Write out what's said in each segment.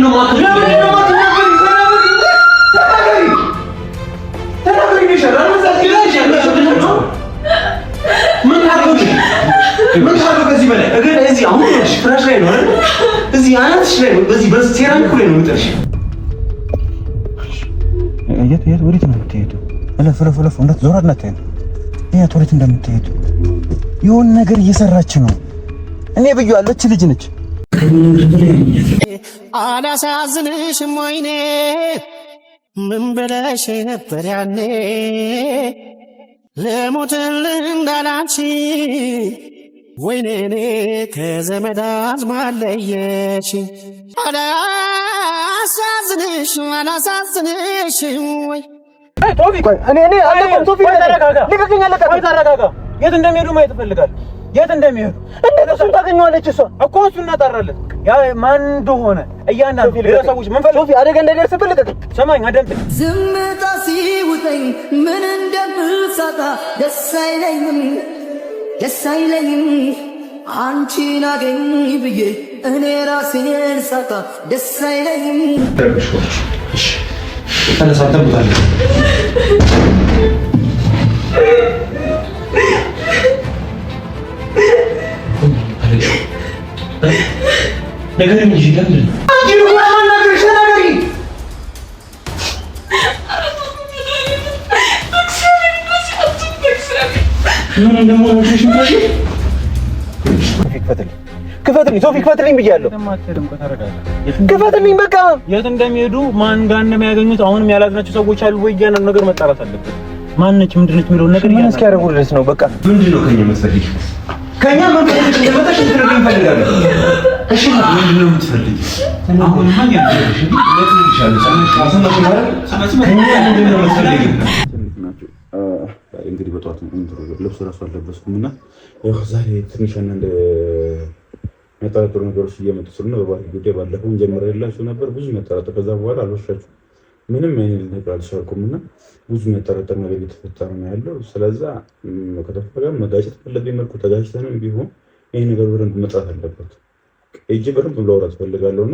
ነው ማለት ነው? ምን ታደርጉ ከዚህ በላይ እግር እዚህ አሁን ፍራሽ ላይ ነው አይደል? እዚህ አናትሽ ላይ በዚህ በሴራሚክ ላይ ነው የምጠርሽ። የት ወዴት ነው የምትሄዱ? እለፍ እንዳትዞር አትናተኝ። የት ወዴት እንደምትሄዱ የሆነ ነገር እየሰራች ነው። እኔ ብዬዋለሁ፣ እች ልጅ ነች። አላሳዝንሽም ወይኔ ምን ብለሽ ነበር ያኔ ለሞትልህ እንዳላንቺ ወይኔ እኔ ከዘመድ አዝማድ ለየሽ። አላሳዝንሽም ወይ ቶፊቅ እኔ አለቀም። ቶፊቅ ልቀቀኝ፣ ተረጋጋ። የት እንደሚሄዱ ማየት እፈልጋለሁ። የት እንደሚሄዱ እንዴት እሱን ታገኘዋለች? እሷ እኮ እሱን እናጣራለን። ያ ማን እንደሆነ እያንዳንዱ ሰዎች ምን ፈልገው ቶፊ አደጋ እንዳይደርስብህ ልቀቀኝ። ሰማኝ፣ አደምጥ። ዝምታ ሲውጠኝ ምን እንደምሳታ ደስ አይለኝም አንቺን አገኝ ብዬ እኔ ራሴን ሳታ ደስ አይለኝም። እሺ ተነሳተምታለ ነገር ምን ይችላል? አንቺ ነው ማናገርሽ ነገር ምን እንደሞነሽ እንታሽ ክፈትልኝ ቶፊቅ ክፈትልኝ ብያለሁ። ክፈትልኝ በቃ። የት እንደሚሄዱ ማን ጋር እንደሚያገኙት አሁንም ያላዝናቸው ሰዎች አሉ ወይ? ያንን ነገር መጣራት አለበት። ማነች ምንድነች የሚለው ነገር ምን እስኪያደርጉ ድረስ ነው። በቃ ምንድነው ከኛ የምትፈልጊው? ከኛ ምን ፈልገሽ እንደመጣሽ እንድትነግሪኝ እፈልጋለሁ። እሺ ምንድነው የምትፈልጊው? አሁን ማን ያደርግሽ? ለትንሽአለ ሰማሽ ማለት ምንድነው የምትፈልጊው? እንግዲህ በጠዋት ልብስ እራሱ አልለበስኩምና ያው ዛሬ ትንሽ አንድ የሚያጠራጥሩ ነገሮች እየመጡ ስለሆነ በባህል ጉዳይ ባለፈው ጀምሬላችሁ ነበር። ብዙ የሚያጠራጥር ከዛ በኋላ አልወሻችሁ ምንም አይነት ነገር አልሻልኩምና ብዙ የሚያጠራጥር ነገር እየተፈጠረ ነው ያለው። ስለዛ ከተፈጋ መጋጨት ፈለገኝ መልኩ ተጋጭተንም ቢሆን ይሄ ነገር በደንብ መጥራት አለበት። እጄ በደንብ ላወራት ፈልጋለሁና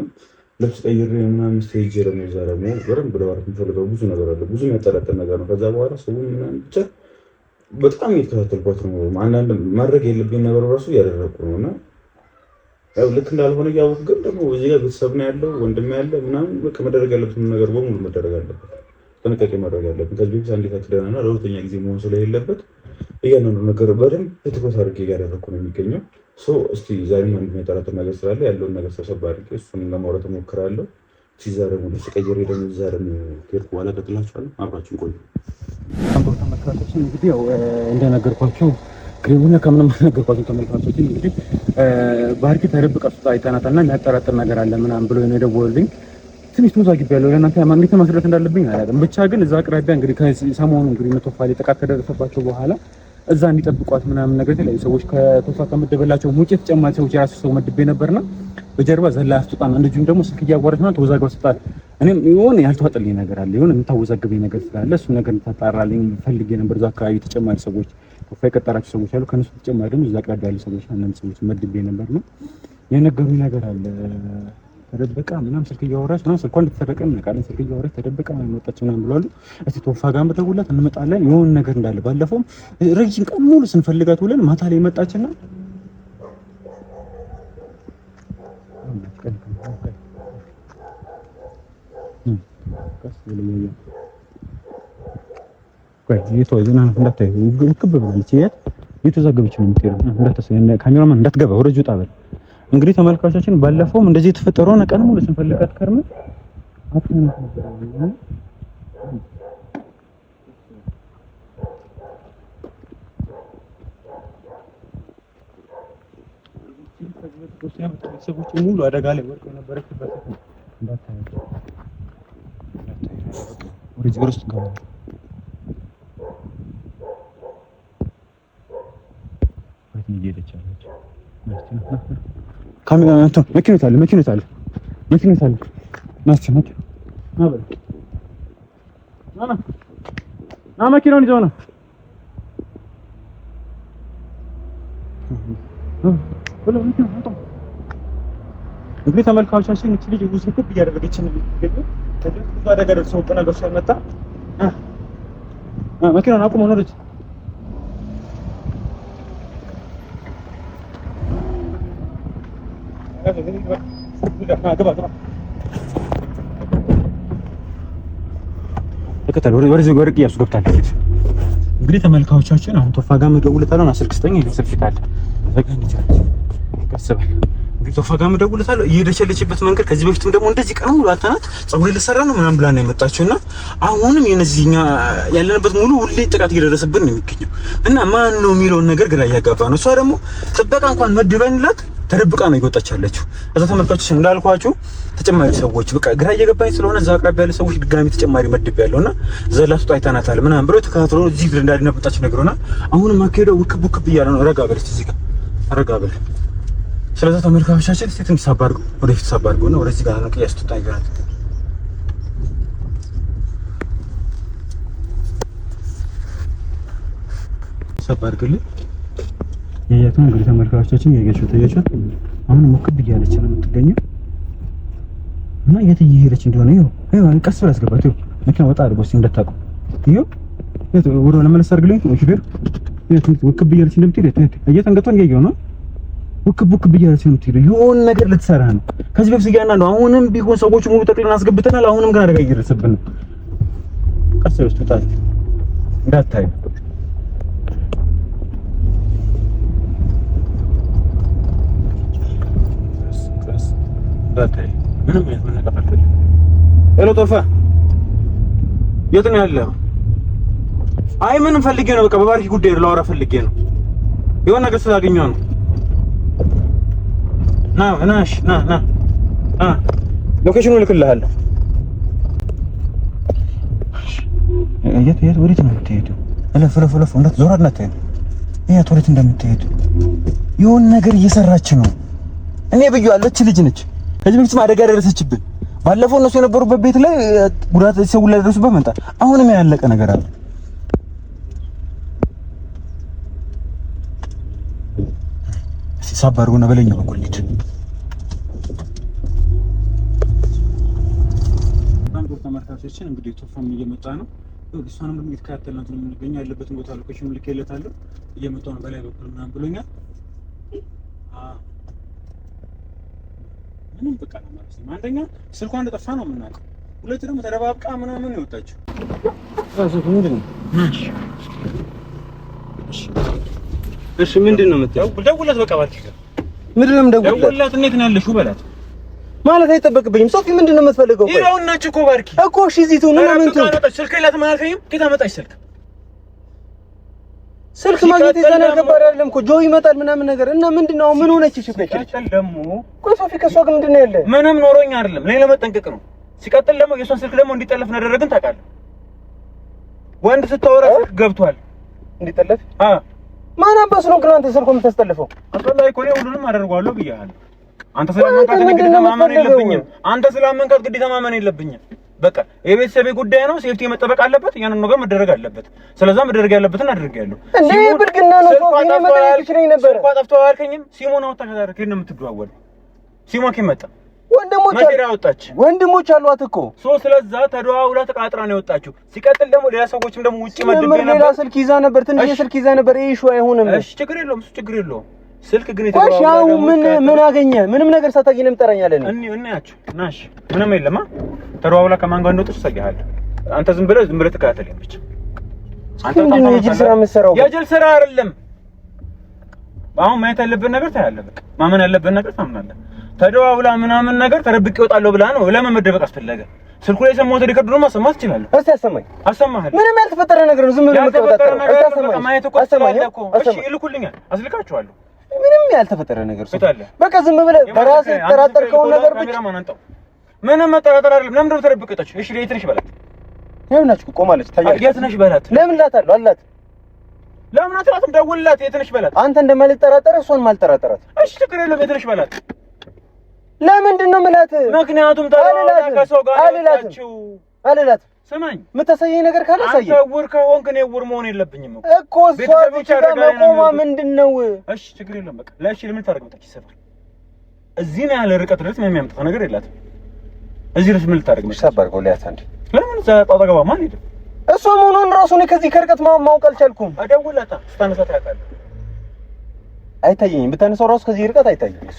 ልብስ ቀይሬ ምናምን ስቴጅ ነው ዛሬ ነው በደንብ ላወራት የምፈልገው ብዙ ነገር አለ። ብዙ የሚያጠራጥር ነገር ነው። ከዛ በኋላ ሰው ምናምን ብቻ በጣም እየተከታተልኳት ነው። አንዳንድ ማድረግ የለብኝ ነገር ራሱ እያደረኩ ነውና ያው ልክ እንዳልሆነ እያወቅሁ ግን ደግሞ እዚህ ጋር ቤተሰብ ነው ያለው፣ ወንድም ያለ ምናምን በቃ መደረግ ያለብን ነገር በሙሉ መደረግ አለበት። ጥንቃቄ ማድረግ አለብን። ከዚህ በፊት አንዴ ታክለናልና ለሁለተኛ ጊዜ መሆን ስለሌለበት እያንዳንዱ ነገር በደንብ ትኩረት አድርጌ እያደረኩ ነው የሚገኘው። እስቲ ዛሬም አንድ የሚያጠራጥር ነገር ስላለ ያለውን ነገር ሰብሰብ አድርጌ እሱን ለማውራት እሞክራለሁ። ሲዛ ደግሞ ልብስ ቀይሬ ደግሞ እዛ ደግሞ ከሄድኩ በኋላ እቀጥላችኋለሁ። አብራችሁን ቆዩ። ተመልካቾች እንግዲህ ያው እንደነገርኳችሁ ግሬቡና ከምንም ነገርኳችሁ ተመልካቾች እንግዲህ ባህርኪ ተደብቃ ሱታ አይተናታልና የሚያጠራጥር ነገር አለ ምናምን ብሎ ነው የደወለልኝ። ትንሽ ተወዛግቤያለሁ። ለእናንተ ማግኘት መስረት እንዳለብኝ አላውቅም። ብቻ ግን እዛ አቅራቢያ እንግዲህ ከሰሞኑ እንግዲህ ቶፋ ላይ ጥቃት ከደረሰባቸው በኋላ እዛ እንዲጠብቋት ምናምን ነገር የተለያዩ ሰዎች ከቶፋ ከመደበላቸው ውጪ ተጨማሪ ሰዎች የራሱ ሰው መድቤ ነበርና በጀርባ ዘላ አስጡጣና እንደዚሁም ደግሞ ስልክ እያዋረች ነው ተወዛግባ ስጣት። እኔም የሆነ ያልተዋጠልኝ ነገር አለ፣ የሆነ የምታወዛግበኝ ነገር ስላለ እሱ ነገር እንድታጣራልኝ ፈልጌ ነበር። እዛ አካባቢ ተጨማሪ ሰዎች ቶፋ የቀጠራቸው ሰዎች አሉ። ከነሱ ተጨማሪ ደግሞ እዛ አቅራቢያ ያሉ ሰዎች አንዳንድ ሰዎች መድቤ ነበርና የነገሩኝ ነገር አለ። ተደብቃ ምናምን ስልክ እያወራች ምናምን ስልኳን ልትሰረቀ እናውቃለን። ስልክ እያወራች ተደብቃ መጣች ምናምን ብለዋል። እስቲ ቶፋ ጋር መደውላት እንመጣለን የሆነ ነገር እንዳለ ባለፈውም ረጅም ቀን ሙሉ ስንፈልጋት ውለን ማታ ላይ መጣችና ካሜራማን እንዳትገባ ወረጁ ጣበል። እንግዲህ ተመልካቾቻችን ባለፈውም እንደዚህ የተፈጠረውን ቀን ሙሉ ስንፈልጋት ከርመን አጥተናት ነበር። ሰዎች ሙሉ አደጋ ላይ ወድቀው ነበረችበት። እንዳታያቸው ወደ ውስጥ ገባ። ካሜራ አንተ መኪናት አለ ናስቲ ና መኪናውን ይዘው ና እንግዲህ ተመልካቾቻችን እቺ ልጅ ውስጥ ክብ እያደረገችን ነው የሚገኘው። ከዚህ ብዙ አደጋ ደርሶ ነገር ሳይመጣ መኪናውን አቁሞ ነው ልጅ ተከታተል ወደዚህ ወርቅ ያስገብታለች። እንግዲህ ተመልካቾቻችን አሁን ቶፋ ጋር መደውልታለሁ እና ስልክ ስጠኝ ይልኝ ስልክ ይታል ዘጋኝ ይችላል ከሰበ እንግዲህ ቶፋ ጋር መደውልታለሁ እየሄደችበት መንገድ ከዚህ በፊትም ደግሞ እንደዚህ ቀን ሙሉ አልተናት ፀጉሬ ልሰራ ነው ምናምን ብላ ነው የመጣችውና አሁንም የነዚህኛ ያለንበት ሙሉ ሁሌ ጥቃት እየደረሰብን ነው የሚገኘው እና ማን ነው የሚለውን ነገር ግራ እያጋባ ነው። እሷ ደግሞ ጥበቃ እንኳን መድበንላት ተደብቃ ነው እየወጣች ያለችው። እዛ ተመልካቾች እንዳልኳችሁ ተጨማሪ ሰዎች በቃ ግራ እየገባኝ ስለሆነ እዛ አቅራቢያ ያለ ሰዎች ድጋሚ ተጨማሪ መድብ ያለውና ዘላቱ አይታናታል ምናምን ብሎ ተከታትሎ እዚህ ብለ እንዳልነበጣች ነግሮና አሁንም ማከሄደው ውክብ ውክብ እያለ ነው። ረጋ በል እዚህ ጋር ረጋ በል። ስለዚህ ተመልካቾቻችን እስቲ ትንሽ ሳባርጉ ወደፊት ሳባርጉ ነው ወደዚህ ጋር ነው ያስጡታ ይገራል። ሳባርግልኝ የያቱን እንግዲህ ተመልካቾቻችን ያያችሁት አሁን ሙክብ እያለች ነው የምትገኘው እና የት እየሄደች እንደሆነ ይኸው ቀስ ብላ አስገባት። ይኸው መኪና ወጣ አድርጎ እስኪ እንደታውቁ ይኸው ወደ ለመለስ አድርግልኝ ሹፌር የት ውክብ እያለች እንደምትሄድ እየተንገቷን እያየሁ ነው። ውክብ እያለች ነው የምትሄደው። የሆነ ነገር ልትሰራ ነው። ከዚህ በፊት እያና ነው። አሁንም ቢሆን ሰዎች ሙሉ ጠቅልለን አስገብተናል። አሁንም ግን አደጋ እየደረሰብን ነው። ቀስ ብላ ትወጣ እንዳታይ ዳታይ ምንም ያመነቀፈል። ሄሎ ቶፋ የት ነው ያለው? አይ ምንም ፈልጌ ነው በቃ በባርኪ ጉዳይ ላወራ ፈልጌ ነው። የሆነ ነገር ስላገኘው ነው። ና ሎኬሽኑ ልክልሃለሁ። የት ወዴት ነው የምትሄደው? እለፍ እንዳትዞር አትናተኝ። የት ወዴት እንደምትሄድ የሆነ ነገር እየሰራች ነው። እኔ ብዬዋለሁ እቺ ልጅ ነች። ከዚህ በፊት አደጋ ደረሰችብን። ባለፈው እነሱ የነበሩበት ቤት ላይ ጉዳት ሰው ላይ ደረሱበት መጣ። አሁንም ያለቀ ነገር አለ። ሲሳባሩና በለኛ በኩል ልጅ ባንዶር ተመርካቾችን እንግዲህ ቶፋም እየመጣ ነው። እሷንም ደግሞ እየተከታተልናት ነው የምንገኘው። ያለበትን ቦታ ሎኬሽን ልኬለታለሁ። እየመጣ ነው በላይ በኩል ምናምን ብሎኛል። ምንም በቃ ነው ማለት ነው። አንደኛ ስልኳ እንደጠፋ ነው የምናውቀው። ሁለት ደግሞ ተደባብቃ ምናምን ነው የወጣችው። እሺ ምንድን ነው የምትለው? ደውላት በቃ ባልክ ጋር ምንድን ነው የምደውልላት? ደውላት እንዴት ነው ያለሽው በላት ማለት አይጠበቅብኝም። ሶፊ ምንድን ነው የምትፈልገው? ይኸውና እኮ ባርኪ እኮ እሺ እዚህ ትሁን እና ምን ትሁን? ስልክ የላት ማለት ነው። ከታ መጣች ስልክ ማግኘት የዛን ያልገባር አይደለም እኮ ጆ ይመጣል ምናምን ነገር እና ምንድነው ምን ሆነች? እሺ ፍለጭ ደግሞ ቆይ ሶፊ ከሷ ጋር ምንድነው ያለ? ምንም ኖሮኝ አይደለም ለኔ ለመጠንቀቅ ነው። ሲቀጥል ደግሞ የሷን ስልክ ደግሞ እንዲጠለፍ እናደረግን ታውቃለህ። ወንድ ስታወራ ስልክ ገብቷል እንዲጠለፍ ማን አባስ ነው ግን አንተ ስልኩ የምታስጠልፈው? አስፈላጊ እኮ ነው ሁሉንም አደርጋለሁ ብያለሁ። አንተ ስለማንካት ግዴታ ማመን የለብኝም። አንተ ስለማንካት ግዴታ ማመን የለብኝም። በቃ የቤተሰቤ ጉዳይ ነው። ሴፍቲ መጠበቅ አለበት። ያንን ነገር መደረግ አለበት። ስለዚህ መደረግ ያለበትን አድርጌያለሁ። እንዴ ብልግና ነው ሶፊ ነው መጠየቅ ይችላል ነበር። ስልኳ ጠፍቷል አልከኝም። ሲሞን አውጣ ከዛሬ ከነ የምትደዋወል ሲሞን ከመጣ ወንድሞች አሏት እኮ ስለዛ ተደዋውላ ተቃጥራ ነው የወጣችው። ሲቀጥል ደግሞ ሌላ ሰዎችም ደግሞ ውጪ መድብ ነበር። ሌላ ስልክ ይዛ ነበር፣ ትንሽ ስልክ ይዛ ነበር። ይሄ ሹ አይሆንም። እሺ ችግር የለውም፣ እሱ ችግር የለውም። ስልክ ግን የተደዋወለ ምን አገኘ? ምንም ነገር ሳታገኝ ለምን ጠራኛለህ? እናያችሁ ናሽ ምንም የለማ። ተደዋውላ ከማን ጋር እንደወጣች ታውቂያለህ። አንተ ዝም ብለህ ተከታተለኝ ብቻ። አንተ ታውቃለህ የጅል ስራ የምትሰራው የጅል ስራ አይደለም። አሁን ማየት ያለብን ነገር ታያለህ። በቃ ማመን ያለብን ነገር ታምናለህ። ተደዋውላ ምናምን ነገር ተረብቄ እወጣለሁ ብላ ነው። ለምን መደበቅ አስፈለገ? ስልኩ ላይ የሰማሁት ሪከርድ ነው ማሰማት ይችላል። እስቲ አሰማኝ። ምንም ያልተፈጠረ ነገር ነው። ዝም ብለህ የምትወጣው አሰማኝ። ማየት እኮ አሰማኝ እኮ። እሺ ይልኩልኛል፣ አስልካችኋለሁ። ምንም ያልተፈጠረ ነገር በቃ ዝም ብለህ በራስህ ተጠራጠርከው ነገር ብቻ ምንም መጠራጠር አይደለም። ለምን ነው ተረብቀጠች? እሺ የት ነሽ በላት። ይኸውናችሁ ቆማለች። ታያለች። የት ነሽ በላት። ለምን ላታለሁ አላት። ለምን አትላትም? ደውልላት። የት ነሽ በላት። አንተ እንደማልጠራጠር እሷን ማልጠራጠራት። እሺ ችግር የለውም። የት ነሽ በላት። ለምንድን ነው የምላት? ምክንያቱም ታዲያ ከሰው ጋር አልላት። ስማኝ የምታሳየኝ ነገር ካለ አሳየኝ። አንተ ዕውር ከሆንክ እኔ ዕውር መሆን የለብኝም እኮ እሷ ብቻ መቆሟ ምንድን ነው? እሺ ችግር የለውም። በቃ ለእሺ ለምን ታደርግ መጣች? ይሰፋል እዚህ ነው ያለ ርቀት ድረስ ምንም የሚያመጣው ነገር የላትም። እዚህ ድረስ ምን ልታደርግ ነው? ሰባርገው ሊያት አንዴ ለምን ጣጣ ማን ሄደ? እሷ መሆኑን ራሱ እኔ ከዚህ ከርቀት ማወቅ አልቻልኩም። አደውላታ ስታነሳት ያውቃለሁ። አይታየኝም። ብታነሳው ራሱ ከዚህ ርቀት አይታየኝም።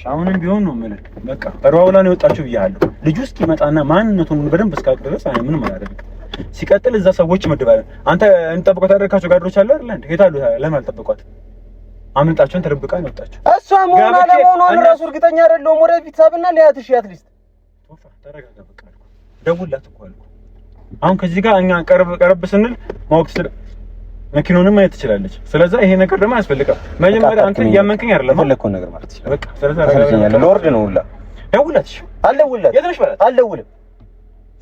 አሁንም ቢሆን ነው የምልህ። በቃ እሯውላ ነው የወጣችው ብያለሁ። ልጁ እስኪመጣና ማንነቱን በደንብ እስካውቅ ድረስ ምንም አላደርግም። ሲቀጥል እዛ ሰዎች መድባለን። አንተ እንጠብቀው ታደርካቸው ጋርዶች አለ አይደል እንዴ? የት አሉ? ለምን አልጠብቋት? አምልጣቸውን ተደብቃ ነው የወጣችው። እሷ መሆኗ ለመሆኗን ራሱ እርግጠኛ አይደለሁም። ወደፊት ሳብና ሊያትሽ አትሊስት ተረጋጋ። በቃ ደውላት እኮ አልኩ። አሁን ከዚህ ጋር እኛ ቀረብ ስንል ማወቅ መኪናውንም ማየት ትችላለች። ስለዚህ ይሄ ነገር ደግሞ ያስፈልጋል። መጀመሪያ አንተ እያመንከኝ አይደለም ፈለግከውን ነገር ማለት ይችላል። በቃ ስለዚህ ሎርድ ነው ሁላ ደውላት። አልደውላት የትንሽ በላት አልደውልም።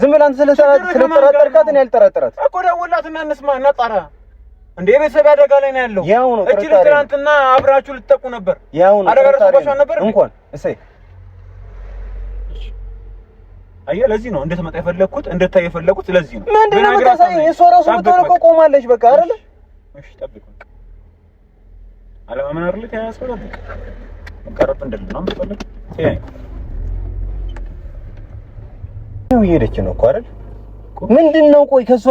ዝም ብለህ አንተ ስለጠራጠርካት እኔ አልጠራጠራት እኮ ደውላትና እንስማ እናጣራ። እንደ የቤተሰብ አደጋ ላይ ነው ያለው። ያው ነው እቺ ትናንትና አብራችሁ ልትጠቁ ነበር። ያው ነው አደጋ ደርሶባችሁ ነበር እንኳን እሰይ አየህ። ለዚህ ነው እንድትመጣ የፈለኩት እንድታይ የፈለኩት ለዚህ ነው። ምንድነው የምታሳየኝ? እሷ ራሱ ብትሆን እኮ ቆማለች። በቃ አይደለ? እሺ ጠብቅ። አለማመን አይደል ተያያዝከው? ጠብቅ። መቀረብ እንደለም ነው የምትፈልግ? ነው እየሄደች ነው እኮ አይደል? ምንድነው? ቆይ ከሷ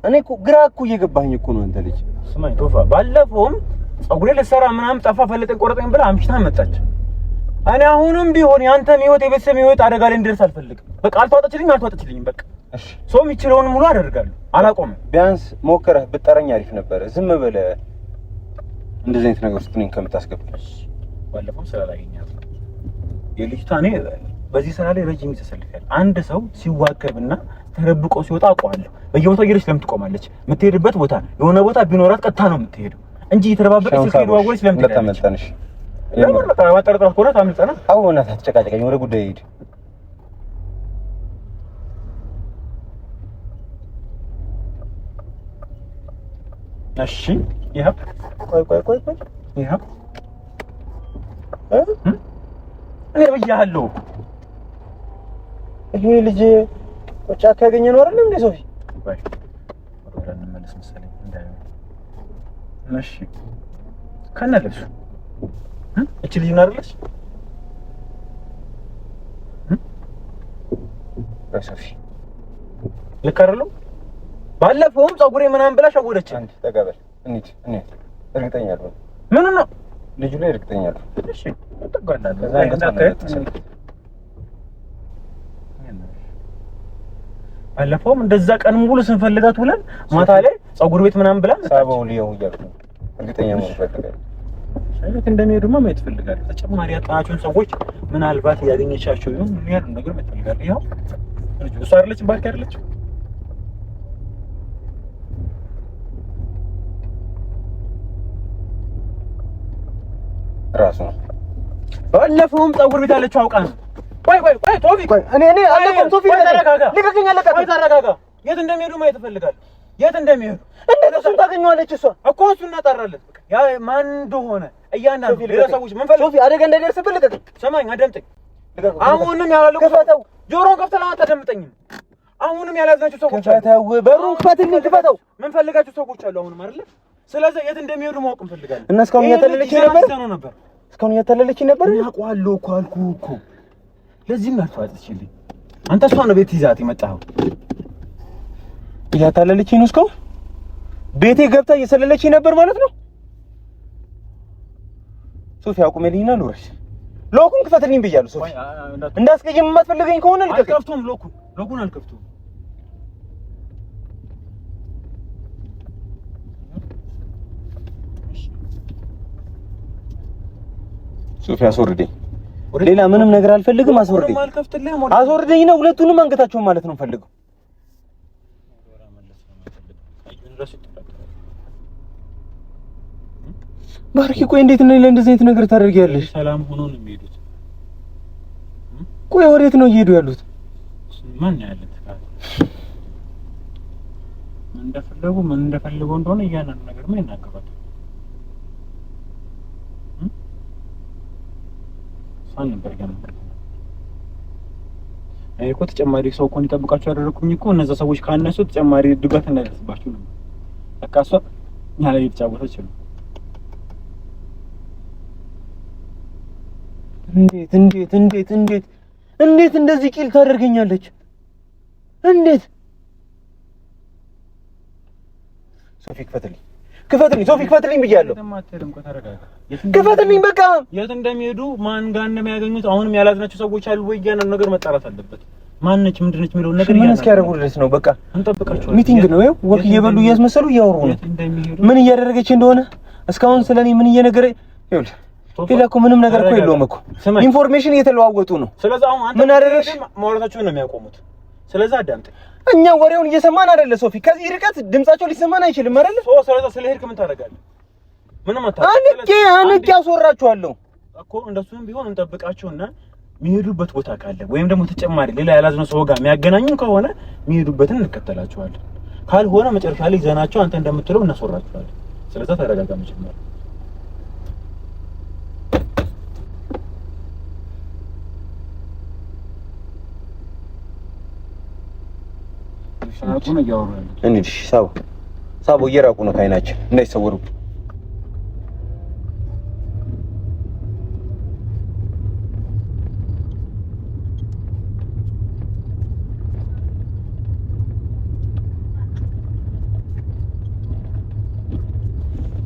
እኔ እኮ ግራ እኮ እየገባኝ እኮ ነው። አንተ ልጅ ስማኝ ቶፋ፣ ባለፈውም ፀጉሬ ልትሰራ ምናምን ጠፋ ፈለጠኝ ቆረጠኝ ብላ አምሽታ መጣች። እኔ አሁንም ቢሆን ያንተም ህይወት የቤተሰብ ህይወት አደጋ ላይ እንዲደርስ አልፈልግም። በቃ አልተዋጠችልኝም። በቃ እሺ፣ ሰው የሚችለውን ሙሉ አደርጋለሁ። አላቆምም። ቢያንስ ሞክረህ ብትጠረኝ አሪፍ ነበረ። ዝም ብለህ እንደዚህ አይነት ነገር ውስጥ እኔን ከምታስገባኝ። ባለፈው ስላላገኛት የልጅቷ እኔ በዚህ ስራ ላይ ረጅም ተሰልፈኛል። አንድ ሰው ሲዋከብና ተረብቆ ሲወጣ አውቀዋለሁ። በየቦታው እየሄደች ለምን ትቆማለች? የምትሄድበት ቦታ የሆነ ቦታ ቢኖራት ቀጥታ ነው የምትሄደው እንጂ የተረባበቀች ስትሄድ ዋጎች ለምን ትሄዳለች? ለምን በቃ ማጠረጣት ኮራ ታምልጠና አሁን አትጨቃጨቀኝ። ወደ ጉዳይ ሂድ። እሺ ይሄ ቆይ ይሄ እኔ ብያለሁ። ይሄ ልጅ ቆጫ ካገኘ ነው አይደል እንዴ? ሶፊ ቆይ ወደ እንመለስ መሰለኝ እንዳይሆን። እሺ ከነለሽ እቺ ልጅ ነው አይደለሽ? ሶፊ ልክ አይደለም? ባለፈውም ፀጉሬ ምናምን ብላ ሸወደች። አንተ ተቀበል። እንዴ እርግጠኛ አይደለም። ምን ነው ልጁ ላይ እርግጠኛ አይደለም። እሺ ተቀበላለሁ። ባለፈውም እንደዛ ቀን ሙሉ ስንፈልጋት ብለን ማታ ላይ ፀጉር ቤት ምናምን ብላ ሳበው ሊየው እያልኩ እርግጠኛ መሆን ፈልጋለሁ። ሳይት እንደሚሄዱማ ማየት ፈልጋለሁ። ተጨማሪ ያጣናቸውን ሰዎች ምናልባት ያገኘቻቸው ይሁን ምን ያህል ነገር ማየት ፈልጋለሁ። ይኸው እሷ አይደለች ባርክ አይደለች? ራሱ ነው። ባለፈውም ፀጉር ቤት አለችው አውቃ ነው። ቆይ ቶፊቅ እኔ አለቀም። ቶፊቅ ልቀቀኝ። ቆይ ተረጋጋ። የት እንደሚሄዱ ማየት ፈልጋለሁ። የት እንደሚሄዱ እንዴት እሱን ታገኘዋለች? እሷ እኮ እሱን እናጣራለን። ያ ማን እንደሆነ እያንዳንዱ ሌላ ሰዎች ምን ፈልግ ሶፊ አደጋ እንዳይደርስብህ ልቀቀኝ። ሰማኝ፣ አዳምጠኝ። አሁንም ያላለው ክፈተው። ጆሮን ከፍተህ አታዳምጠኝም። አሁንም ያላዝናቸው ሰዎች አሉ። ክፈተው፣ በሩን ክፈትልኝ፣ ክፈተው። ምን ፈልጋቸው ሰዎች አሉ አሁንም አይደለ? ስለዚህ የት እንደሚሄዱ ማወቅ እንፈልጋለን። እና እስካሁን እያተለለች ነበር። እስካሁን እያተለለች ነበር። ያውቀዋለሁ እኮ አልኩህ እኮ። ለዚህም አልተዋጥችልኝ። አንተ እሷ ነው ቤት ይዛት የመጣኸው። እያታለለች ነው። እስካሁን ቤቴ ገብታ እየሰለለች ነበር ማለት ነው። ሶፊ አቁሜልኝና ሉረሽ ሎኩን ክፈትልኝ ብያለሁ። ሶፊ እንዳስቀየም የማትፈልገኝ ከሆነ ልቀቅ። አልከፍቶም። ሎኩን አልከፍቶም። ሶፊ አስወርደኝ። ሌላ ምንም ነገር አልፈልግም። አስወርደኝ። አስወርደኝና ሁለቱንም አንገታቸውን ማለት ነው ፈልገው። ባርኪ ቆይ፣ እንዴት ነው ለእንደዚህ አይነት ነገር ታደርጊያለሽ? ሰላም ሆኖ ነው የሚሄዱት። ቆይ ወዴት ነው እየሄዱ ያሉት? ማን ነው ያለው? ምን እንደፈለጉ እንደሆነ እያንዳንዱ ነገር ምን ይናገራል? ሳን ነበር ገና እኮ ተጨማሪ ሰው እኮ እንዲጠብቃቸው ያደረኩኝ እኮ እነዛ ሰዎች ካነሱ ተጨማሪ ድጋፍ እንዳይደርስባቸው ነው። በቃ እሷ እኛ ላይ እየተጫወተች ነው። እንዴት እንደዚህ ቂል ታደርገኛለች? እንዴት ሶፊ ክፈትልኝ ሶፊ ክፈትልኝ ብያለሁ። ክፈትልኝ በቃ። የት እንደሚሄዱ ማን ጋር እንደሚያገኙት አሁንም ያላዝናቸው ሰዎች አሉ ወይ? ያን ነገር መጣራት አለበት። ማነች ምንድነች የሚለው ነገር ምን እስኪያደርጉ ድረስ ነው? በቃ እንጠብቃቸው። ሚቲንግ ነው ይኸው፣ ወክ እየበሉ እያስመሰሉ እያወሩ ነው። ምን እያደረገች እንደሆነ እስካሁን ስለኔ ምን እየነገረ ይኸውልህ፣ ሌላ እኮ ምንም ነገር እኮ የለውም እኮ ኢንፎርሜሽን እየተለዋወጡ ነው። ስለዚህ አሁን አንተ ምን አደረግሽ? ማውራታቸውን ነው የሚያቆሙት። ስለዚህ አዳምጠኝ። እኛ ወሬውን እየሰማን አይደለ ሶፊ? ከዚህ ርቀት ድምጻቸው ሊሰማን አይችልም አይደለ? ስለዚህ ስለሄድክ ምን ታደርጋለህ? ምንም አንቄ አስወራቸዋለሁ እኮ። እንደሱም ቢሆን እንጠብቃቸውና የሚሄዱበት ቦታ ካለ ወይም ደግሞ ተጨማሪ ሌላ ያላዝነው ሰው ጋር የሚያገናኙን ከሆነ የሚሄዱበትን እንከተላቸዋለን። ካልሆነ መጨረሻ ላይ ዘናቸው አንተ እንደምትለው እናስወራቸዋለን። ስለዚህ ተረጋጋ መጀመሪያ። እንዴ ሳቦ እየራቁ ነው ከዓይናችን እንዳይሰወሩ።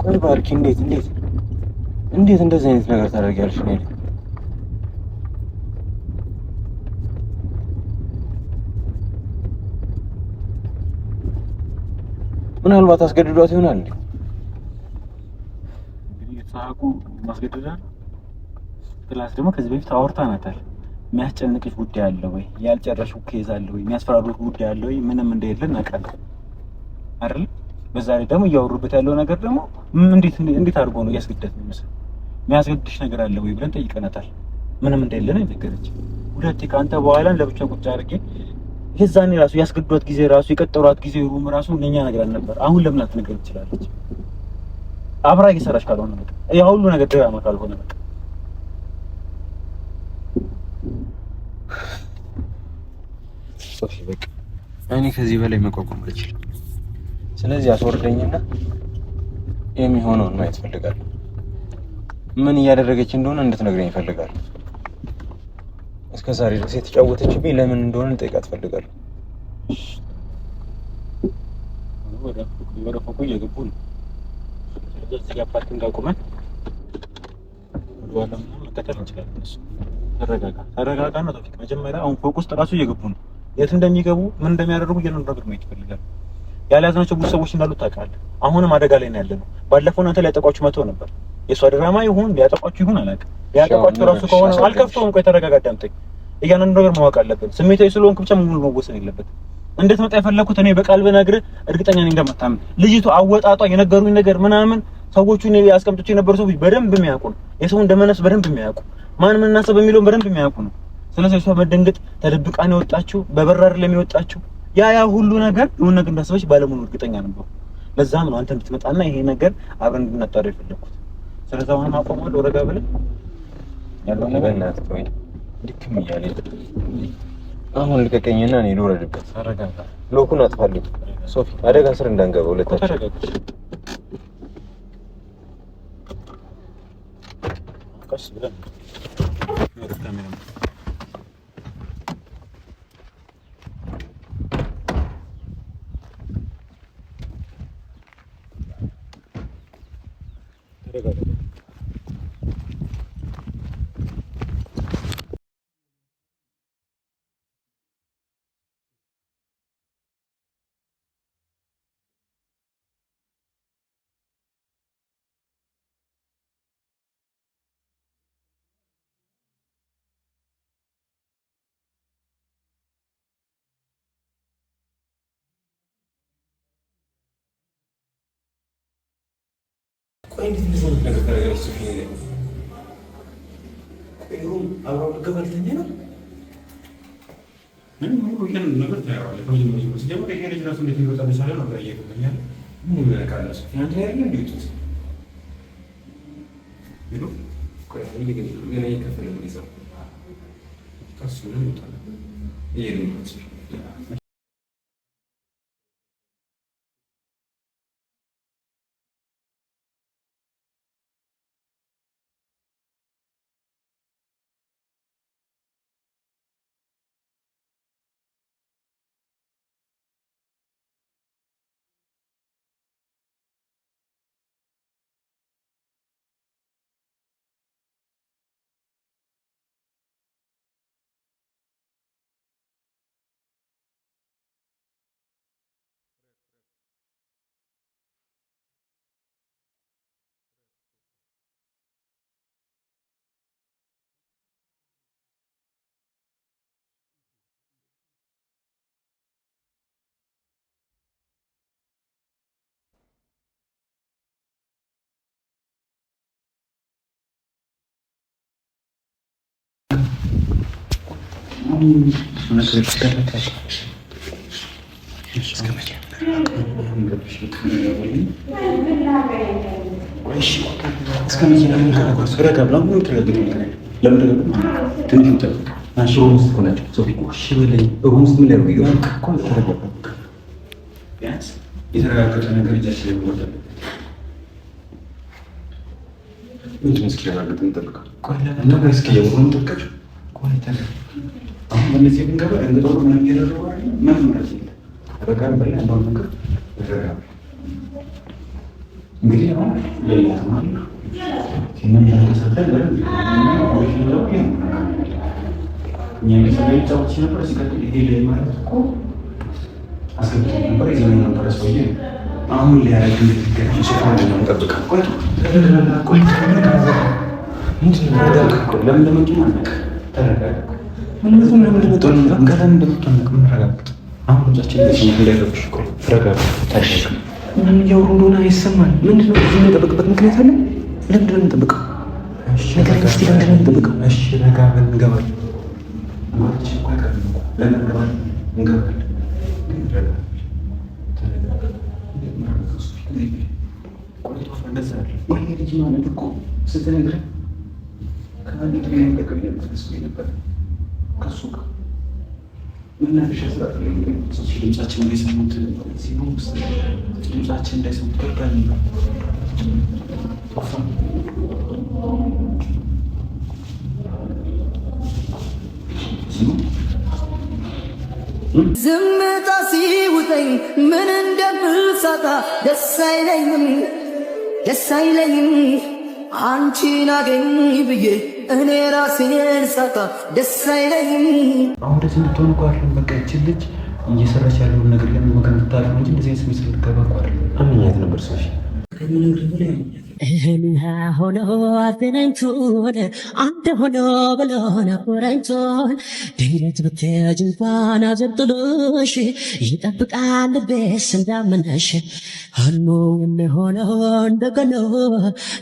ቆይ ባርኪ፣ እንዴት እንደዚህ አይነት ነገር ታደርጊያለሽ? ነኝ ምናልባት አስገድዷት ይሆናል። እንግዲህ የተሳቁ ማስገደዳል። ክላስ ደግሞ ከዚህ በፊት አውርታናታል። የሚያስጨንቅሽ ጉዳይ አለ ወይ? ያልጨረሽው ኬዝ አለ ወይ? የሚያስፈራሩት ጉዳይ አለ ወይ? ምንም እንደሌለ እናውቃለን አይደል? በዛ ላይ ደግሞ እያወሩበት ያለው ነገር ደግሞ እንዴት አድርጎ ነው ያስገድዳት የሚመስል? የሚያስገድድሽ ነገር አለ ወይ ብለን ጠይቀናታል። ምንም እንደሌለ ነው የነገረችን። ሁለቴ ከአንተ በኋላ ለብቻ ቁጭ አድርጌ የዛኔ ራሱ ያስገድዷት ጊዜ ራሱ የቀጠሯት ጊዜ ሩም ራሱ ለኛ ነገር ነበር። አሁን ለምን አትነግረን ትችላለች? አብራ እየሰራች ካልሆነ በቃ ያ ሁሉ ነገር ድራማ ካልሆነ በቃ ሶፊ በቃ እኔ ከዚህ በላይ መቋቋም አልችልም። ስለዚህ አስወርደኝና የሚሆነውን ማየት ፈልጋለሁ። ምን እያደረገች እንደሆነ እንድትነግረኝ እፈልጋለሁ። እስከ ዛሬ ድረስ የተጫወተችብኝ ለምን እንደሆነ እንጠይቃት ፈልጋለሁ። ወደ ፎቁ እየገቡ ነው። ስለዚህ እዚህ ጋር ፓርኪንግ አቁመን ወደ ኋላ መከተል እንችላለን። እሱ ተረጋጋ ነው ቶፊቅ። መጀመሪያ አሁን ፎቅ ውስጥ ራሱ እየገቡ ነው። የት እንደሚገቡ ምን እንደሚያደርጉ እየነገሩ ነው ይፈልጋል። ያልያዝናቸው ብዙ ሰዎች እንዳሉ ታውቃለህ። አሁንም አደጋ ላይ ነው ያለነው። ባለፈው እናንተ ሊያጠቋችሁ መተው ነበር። የእሷ ድራማ ይሁን ሊያጠቋችሁ ይሁን አላውቅም። ሊያጠቋችሁ ራሱ ከሆነ አልከፍተውም። ቆይ ተረጋጋ፣ አዳምጠኝ። እያንዳንዱ ነገር ማወቅ አለብን። ስሜታዊ ስለሆንክ ብቻ ሙሉ መወሰን የለበትም። እንዴት መጣ የፈለኩት እኔ በቃል ብነግርህ እርግጠኛ ነኝ እንደማታምን። ልጅቱ አወጣጧ የነገሩኝ ነገር ምናምን ሰዎቹ እኔ ያስቀምጡት የነበሩ ሰዎች በደንብ የሚያውቁ ነው። የሰውን ደመነፍስ በደንብ የሚያውቁ ማን ምን እናስብ የሚለውን በደንብ የሚያውቁ ነው። ስለዚህ እሷ መደንገጥ ተደብቃ ነው የወጣችው፣ በበራር ለሚወጣችው ያ ሁሉ ነገር የሆነ ነገር እንዳሰበች ባለሙሉ እርግጠኛ ነበር። ለዛም ነው አንተ እንድትመጣና ይሄ ነገር አብረን እንድናጣራ የፈለኩት። ስለዚህ አሁን አቆማለሁ። ረጋ ብለን ያለው ነገር እናትቆይ ልክም እያለ አሁን ልቀቀኝና እኔ ልወረድበት። አረጋጋ። ሎኩን አጥፋልኝ ሶፊ፣ አደጋ ስር እንዳንገባ ሁለታችን። ቀስ ብለን ቆይ እንዴት እንደዚህ አይነት ነገር ታደርጋለች ሶፊ? ሩም አብረው ልገባልተኛ ነው። ምን ሙሉ ይሄን ነገር ታያዋለህ። ከመጀመሪያው ጀምሮ ሲጀምር ይሄ ልጅ ራሱ እንዴት ሊወጣ እንደቻለ ነው ግራ እየገባኛል። ምን ይመለካል ሶፊ? አንተ ያለ እንዴት ይሉ ቆይ ገና እየከፈለ ነው ይዘው ከሱ ነው ይወጣል። ይሄ ነው የተረጋገጠ ነገር እጃችን ላይ ወጣ። ምንድን እስኪረጋገጥ እንጠብቀው። ነገር እስኪ የሆነ ተከታተል። አሁን በእነዚህ ብንገባ እንደው ምንም እየደረገ ምንም ማለት የለም። ተረጋጋ በላይ አንዳንድ ነገር ተረጋጋ። እንግዲህ አሁን ሌላ ተማሪ ነው ሲነም ተሰጠን ለምን እኛ የሚሰራው ነበር ሲቀጥል ይሄ ላይ ማለት እኮ አስገብቶ ነበር የዘመን ነበር ሰውዬ አሁን ሊያረግ እንደተገኘ ሸፋን ነው ተጠብቀን ቆይ ለምን ለምን ማለት ተረጋጋ ለምን ለምን እንገራን እንደምትሆነቅ መረጋጋት አሁን እጃችን ላይ ሰው እንዳይረብሽ ቆይ ተረጋጋ ታሽሽ ምን ያወሩ እንደሆነ አይሰማል ምንድነው እዚህ የምንጠብቅበት ምክንያት አለ ለምን ነው የምንጠብቀው እሺ ነገር እስቲ ለምን ነው የምንጠብቀው እሺ ረጋ ብለን እንገባለን ማለት ቆይ ለምን እንገባለን ዝምታ ሲውጠኝ ምን እንደምሳታ ደስ አይለኝም አንቺን አገኝ ብዬ እኔ ራሴን ሳታ ደስ አይለኝም። አሁን ደስ እንድትሆን እኮ አይደለም በቃ ይህች ልጅ እየሰራች ያለውን ነገር ለምን እንድታልፍ እንጂ እንደዚህ አይነት ስሜት ልትገባ እኮ አይደለም። አምኛት ነበር ሰዎች እህልህ ሆኖ አገናኝቶን አንድ ሆኖ ብሎ ነበረኝቶን ድንገት ብትሄጂ እንኳን አዘንጥሎሽ ይጠብቃል ልቤስ እንዳመነሽ ሆኖ የሆነው እንደገና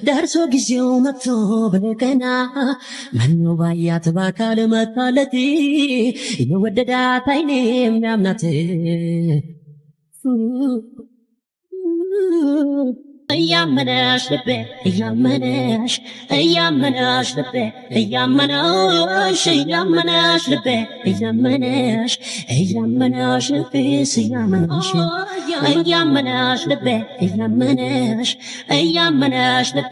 ደርሶ ጊዜው መጥቶ በቀና ማነው ባያት በአካል መታለት የወደዳት አይኔ የሚያምናት እያመነሽ ልቤ እያመነሽ ልቤ እያመነሽ ልቤ እያመነሽ ልቤ እያመነሽ ልቤ እያመነሽ ልቤ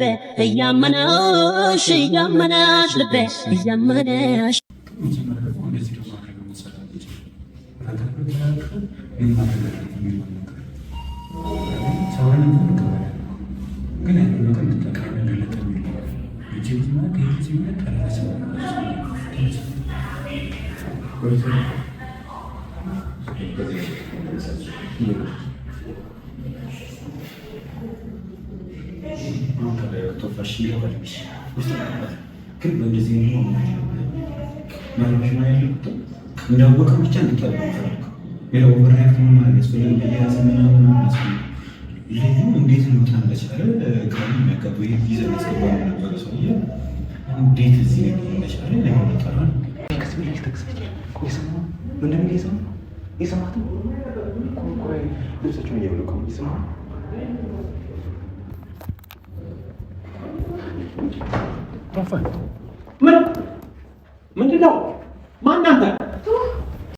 ልቤ እያመነሽ ግን ያለው ነገር ተጠቃሚነት ነው እጅግና ከዚህ ተራሰ ግን በእንደዚህ ነው ማለት ነው እንዳወቀ ብቻ እንድታውቁ ሌላው ወሬት ነው ማለት ነው ያሰምናና ልዩ እንዴት ነው ታንበቻለ ካሉ የሚያቀቡ ይዘን ያስገባው ነበር ሰውዬ እንዴት እዚህ ነው እንደቻለ ነው ተራን ከስቢል ተክሰች ቆይሰማ ምንም ይዘው ይሰማት ቆይ ልብሳቸው ነው ያለው ቆይ ይሰማ ምንድነው ማን አንተ